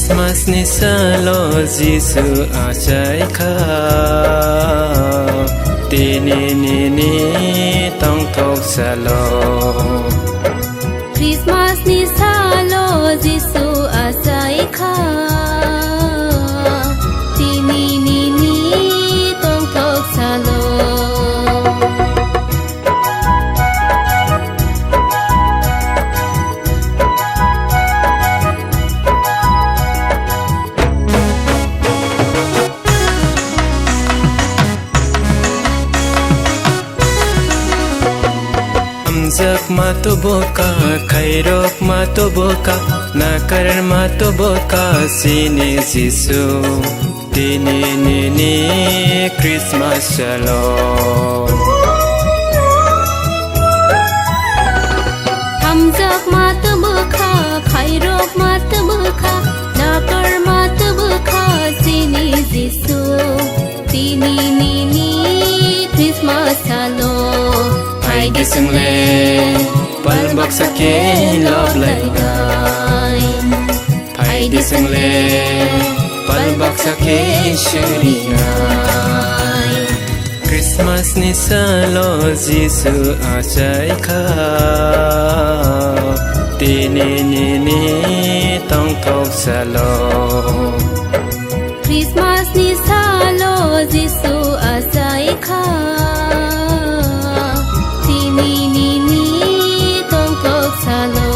Christmas ni salo Giêsu a trái kha tini ni tong thok salo Christmas ni salo Giêsu a trái kha tini ni tong thok salo Giấc mà tu boka khai rok mà tu boka na karan mà tu boka sini Giêsu tini ni Christmas shalom Ham giấc mà tu boka khai rok mà tu boka na kar mà tu boka sini Giêsu tini ni Christmas shalom ai đi sung lên bal bak sake love lại gai ai đi sung lên bal bak sake shuri gai Christmas ni salo Giêsu a trái kha tini ni tong thok salo Christmas ni salo Giêsu a trái kha tini ni tong thok salo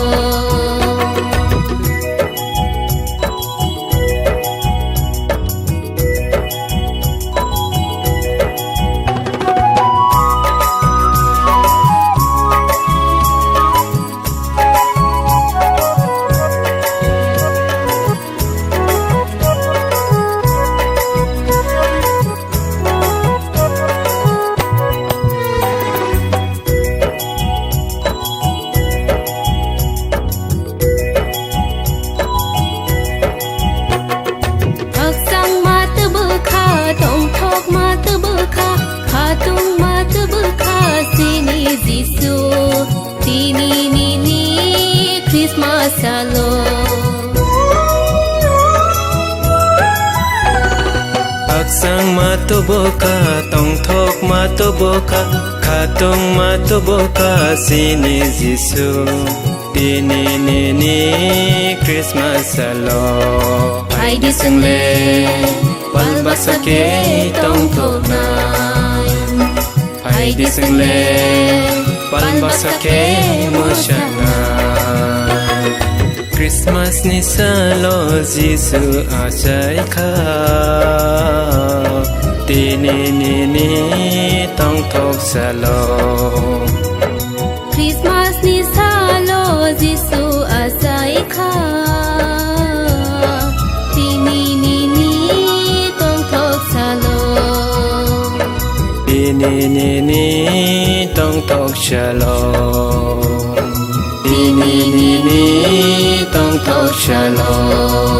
tong thok ma tu bu kha kha tung ma tu bu kha sini Giêsu tini ni Christmas salo ak sang ma tu boka tong thok ma tu boka kha tung ma tu boka sini Giêsu tini ni Christmas salo ai đi sung lên bal bak sake tong thok nai ai đi sung lên bal bak sake mo shana Christmas ni salo Giêsu a trái kha tini ni tong thok salo Christmas ni salo Giêsu a trái kha tini ni tong thok salo tini ni tong thok shalom tini ni tong thok shalom